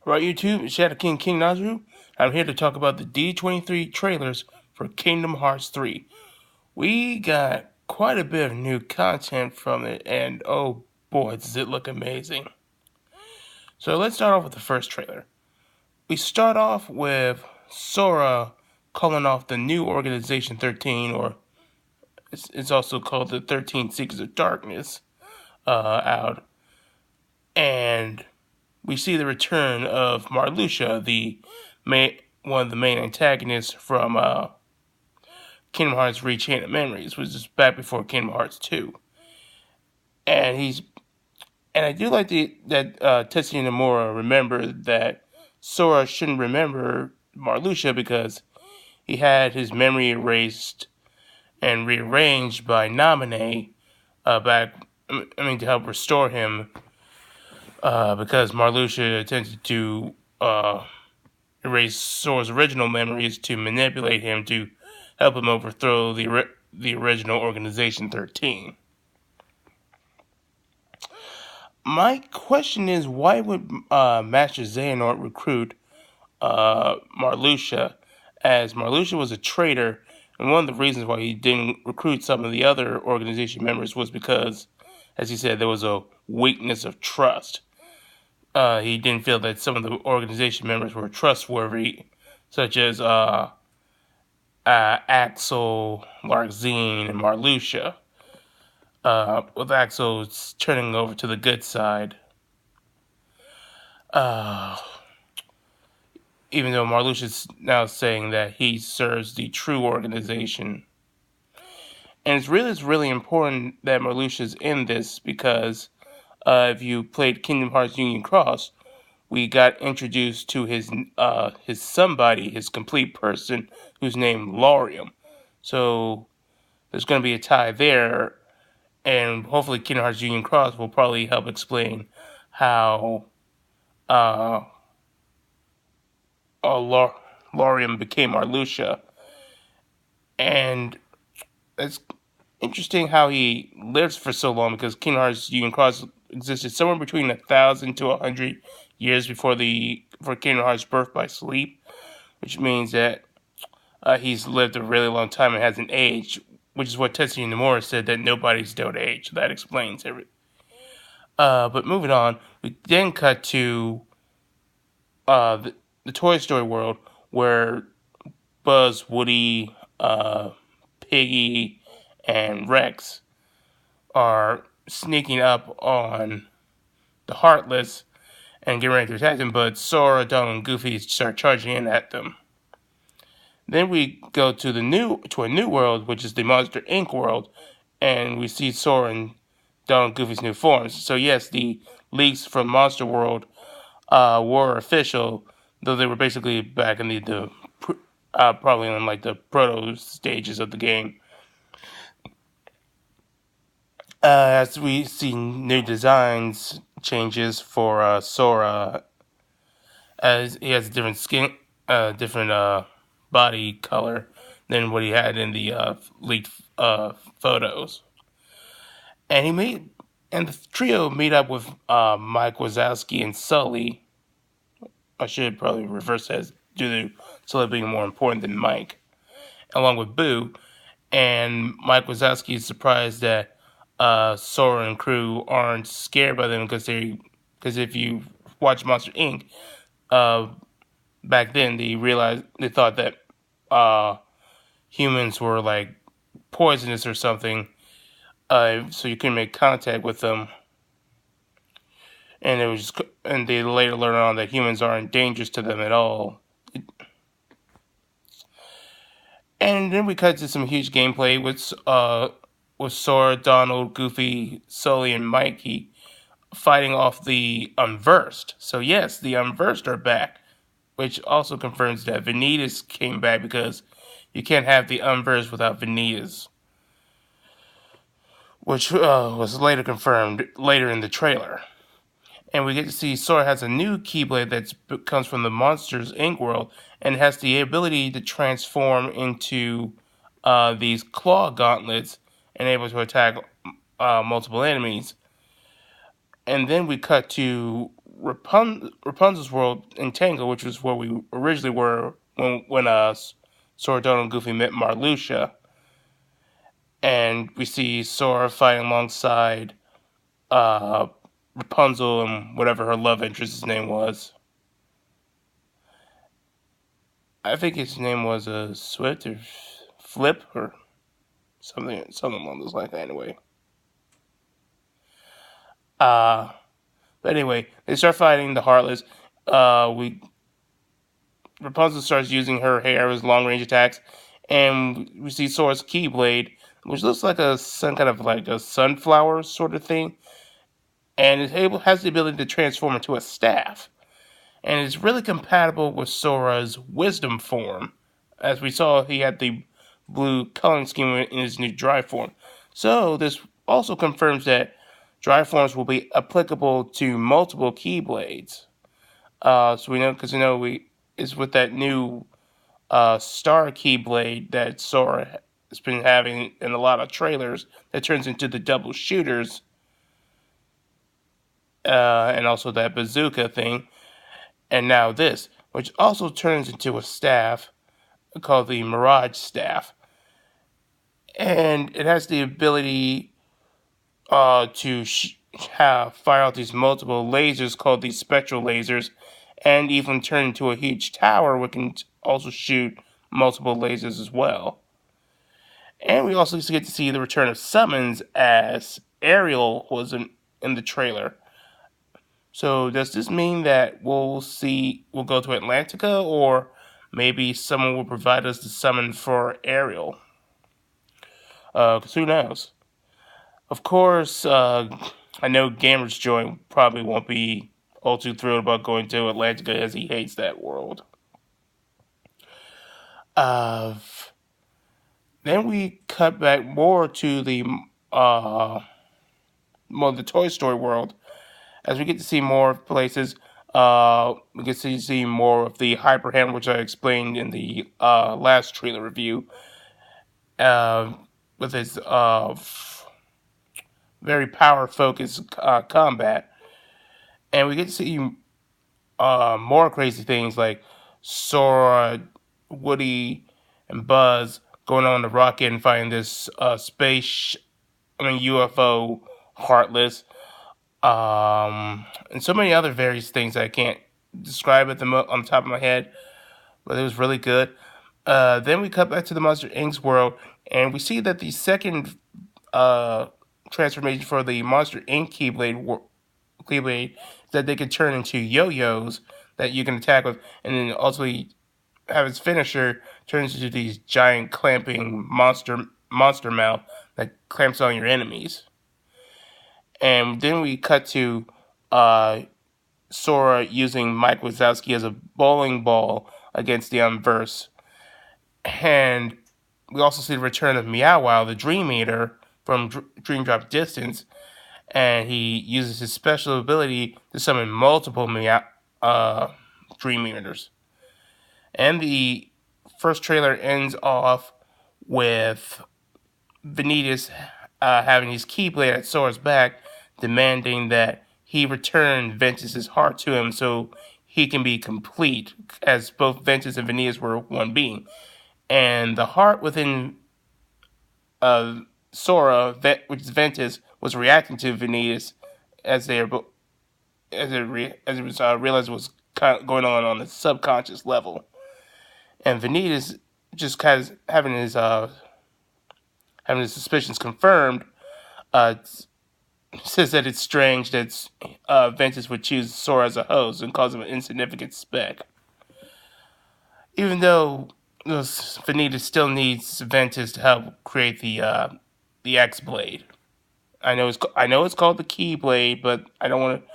Right, YouTube, it's Shadow King Nazru. I'm here to talk about the D23 trailers for Kingdom Hearts 3. We got quite a bit of new content from it, and oh boy, does it look amazing. So let's start off with the first trailer. We start off with Sora calling off the new Organization 13, or it's also called the 13 Seekers of Darkness, out. And we see the return of Marluxia, one of the main antagonists from Kingdom Hearts Re-Chain of Memories, which is back before Kingdom Hearts 2. And I do like that Tetsuya Nomura remembered that Sora shouldn't remember Marluxia because he had his memory erased and rearranged by Naminé to help restore him, because Marluxia attempted to erase Sora's original memories to manipulate him to help him overthrow the original Organization 13. My question is, why would Master Xehanort recruit Marluxia, as Marluxia was a traitor, and one of the reasons why he didn't recruit some of the other organization members was because, as he said, there was a weakness of trust. He didn't feel that some of the organization members were trustworthy, such as Axel, Larxene, and Marluxia. With Axel turning over to the good side. Uh, Even though Marluxia's now saying that he serves the true organization. And it's really important that Marluxia's in this because if you played Kingdom Hearts Union Cross, we got introduced to his somebody, his complete person, who's named Laurium. So there's going to be a tie there, and hopefully Kingdom Hearts Union Cross will probably help explain how uh, Laurium became Marluxia. And it's interesting how he lives for so long, because Kingdom Hearts Union Cross existed somewhere between 1,000 to 100 years before Kingdom Hearts' birth by sleep, which means that he's lived a really long time and hasn't aged, which is what Tetsuya Nomura said, that nobody's don't age. That explains everything. But moving on, we then cut to the Toy Story world, where Buzz, Woody, Piggy, and Rex are sneaking up on the Heartless and getting ready to attack them, but Sora, Donald, and Goofy start charging in at them. Then we go to a new world, which is the Monster Inc. world, and we see Sora and Donald and Goofy's new forms. So yes, the leaks from Monster World were official, though they were basically back in probably in like the proto stages of the game. As we see new designs changes for Sora, as he has a different different body color than what he had in the leaked photos. And the trio meet up with Mike Wazowski and Sully. I should probably reverse that due to Sully being more important than Mike, along with Boo. And Mike Wazowski is surprised that Sora and crew aren't scared by them, because if you watch Monster Inc., back then they thought that humans were like poisonous or something, so you couldn't make contact with them. And they later learn on that humans aren't dangerous to them at all. And then we cut to some huge gameplay with Sora, Donald, Goofy, Sully, and Mikey fighting off the Unversed. So yes, the Unversed are back, which also confirms that Vanitas came back, because you can't have the Unversed without Vanitas, which was later confirmed later in the trailer. And we get to see Sora has a new Keyblade that comes from the Monsters Inc. world, and has the ability to transform into these claw gauntlets and able to attack multiple enemies. And then we cut to Rapunzel's world in Tango, which was where we originally were when Sora, Donald, and Goofy met Marluxia, and we see Sora fighting alongside uh, Rapunzel and whatever her love interest's name was. I think his name was Swift or Flip or something along those lines. Anyway, but anyway, they start fighting the Heartless. We Rapunzel starts using her hair as long range attacks, and we see Sora's Keyblade, which looks like some kind of like a sunflower sort of thing, and has the ability to transform into a staff, and it's really compatible with Sora's Wisdom form. As we saw, he had the blue coloring scheme in his new Dry form. So this also confirms that Dry forms will be applicable to multiple Keyblades. So we know, because it's with that new Star Keyblade that Sora has been having in a lot of trailers that turns into the double shooters, and also that bazooka thing, and now this, which also turns into a staff called the Mirage Staff, and it has the ability to fire out these multiple lasers called these spectral lasers, and even turn into a huge tower which can also shoot multiple lasers as well. And we also get to see the return of summons, as Ariel was in the trailer. So does this mean that we'll go to Atlantica, or maybe someone will provide us the summon for Ariel? Because who knows? Of course, I know Gamer's Joy probably won't be all too thrilled about going to Atlantica, as he hates that world. Then we cut back more to the Toy Story world, as we get to see more places. We get to see more of the Hyper Hand, which I explained in the last trailer review, with its very power-focused combat. And we get to see more crazy things like Sora, Woody, and Buzz going on the rocket and fighting this UFO Heartless, and so many other various things that I can't describe on the top of my head, but it was really good. Then we cut back to the Monster Inc.'s world, and we see that the second transformation for the Monster Inc. Keyblade is that they can turn into yo-yos that you can attack with, and then ultimately have its finisher turns into these giant clamping monster mouth that clamps on your enemies. And then we cut to Sora using Mike Wazowski as a bowling ball against the Unverse. And we also see the return of Meow Wow, the Dream Eater from Dream Drop Distance. And he uses his special ability to summon multiple Dream Eaters. And the first trailer ends off with Vanitas having his Keyblade at Sora's back, demanding that he return Ventus's heart to him so he can be complete, as both Ventus and Vanitas were one being. And the heart within Sora, which is Ventus, was reacting to Vanitas as it was realized what was kind of going on the subconscious level. And Vanitas, just kind of having his suspicions confirmed, says that it's strange that Ventus would choose Sora as a host and calls him an insignificant speck. Even though Vanitas still needs Ventus to help create the X-Blade. I know it's called the Keyblade, but I don't want to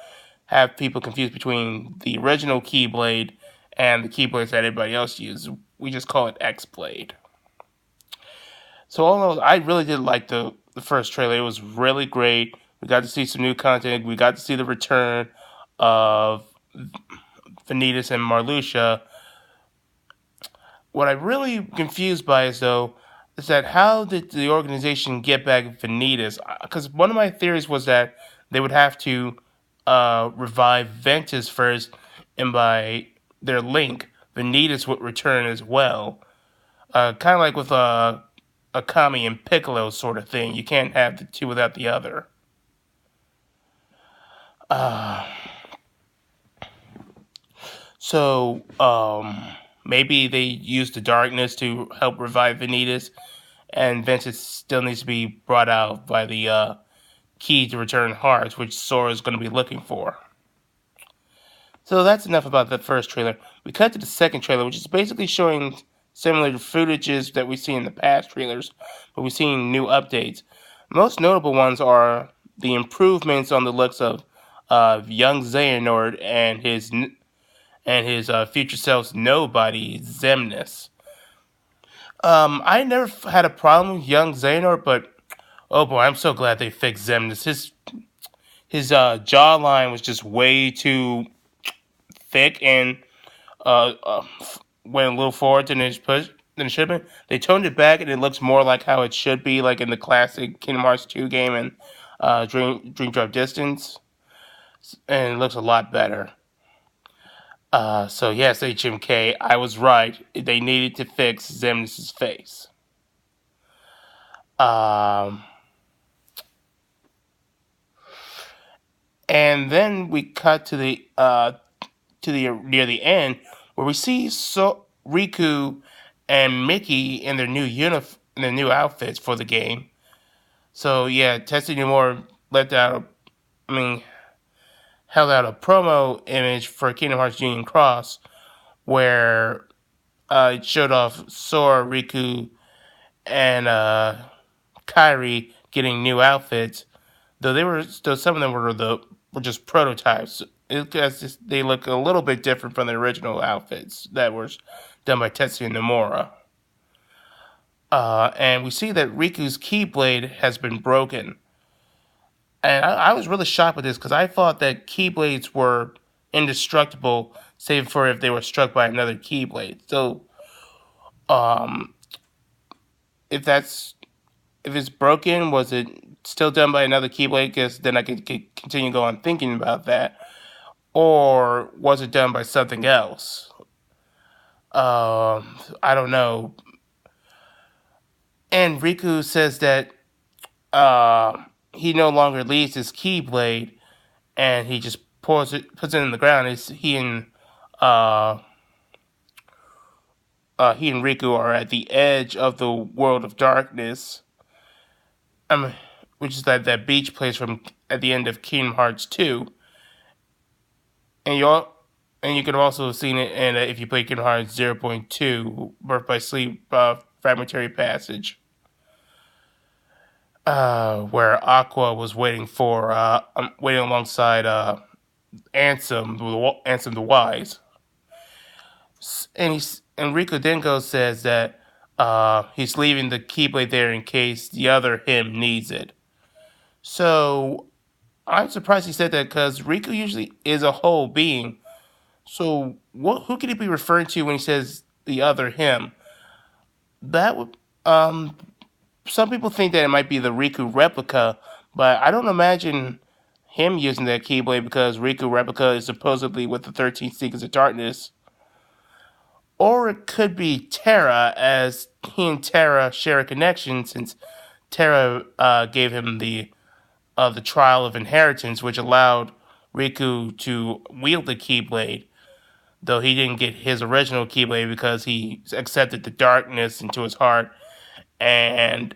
have people confused between the original Keyblade and the Keyblades that everybody else uses. We just call it X-Blade. So all in all, I really did like the first trailer. It was really great. We got to see some new content. We got to see the return of Vanitas and Marluxia. What I'm really confused by is that how did the organization get back Vanitas? Because one of my theories was that they would have to revive Ventus first, and by their link, Vanitas would return as well. Kind of like with Akami and Piccolo sort of thing. You can't have the two without the other. Uh, so maybe they use the darkness to help revive Vanitas, and Ventus still needs to be brought out by the key to return hearts, which Sora is going to be looking for. So that's enough about the first trailer. We cut to the second trailer, which is basically showing similar footages that we've seen in the past trailers, but we've seen new updates. Most notable ones are the improvements on the looks of young Xehanort and his future self's nobody, Xemnas. I never had a problem with young Xehanort, but oh boy, I'm so glad they fixed Xemnas. His jawline was just way too thick and went a little forward than it should have been. They toned it back and it looks more like how it should be, like in the classic Kingdom Hearts 2 game and Dream Drop Distance, and it looks a lot better. So yes, HMK, I was right. They needed to fix Xemnas' face. And then we cut to the near the end where we see Riku and Mickey in their new outfits for the game. So yeah, Tetsuya Nomura held out a promo image for Kingdom Hearts Union Cross where it showed off Sora, Riku, and Kairi getting new outfits. Though some of them were just prototypes. They look a little bit different from the original outfits that were done by Tetsuya Nomura. And we see that Riku's Keyblade has been broken. And I was really shocked with this because I thought that Keyblades were indestructible, save for if they were struck by another Keyblade. So, if it's broken, was it still done by another Keyblade? Because then I could continue going thinking about that. Or was it done by something else? I don't know. And Riku says that he no longer leaves his Keyblade, and he just puts it in the ground. He and Riku are at the edge of the world of darkness. Which is that beach place from at the end of Kingdom Hearts 2. And you could have also seen it in if you played Kingdom Hearts 0.2, Birth by Sleep Fragmentary Passage, where Aqua was waiting alongside Ansem the Wise, and Riku Denko says that he's leaving the Keyblade there in case the other him needs it. So I'm surprised he said that because Riku usually is a whole being. So who could he be referring to when he says the other him? That would some people think that it might be the Riku replica, but I don't imagine him using that Keyblade because Riku replica is supposedly with the 13 Secrets of Darkness. Or it could be Terra, as he and Terra share a connection since Terra gave him the Trial of Inheritance, which allowed Riku to wield the Keyblade, though he didn't get his original Keyblade because he accepted the darkness into his heart, and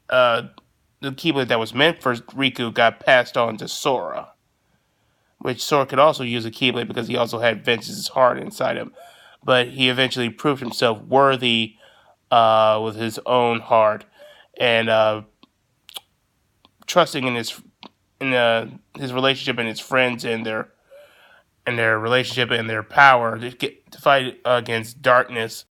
the Keyblade that was meant for Riku got passed on to Sora, which Sora could also use a Keyblade because he also had Vengeance's heart inside him, but he eventually proved himself worthy with his own heart, and trusting in his relationship and his friends and their relationship and their power to fight against darkness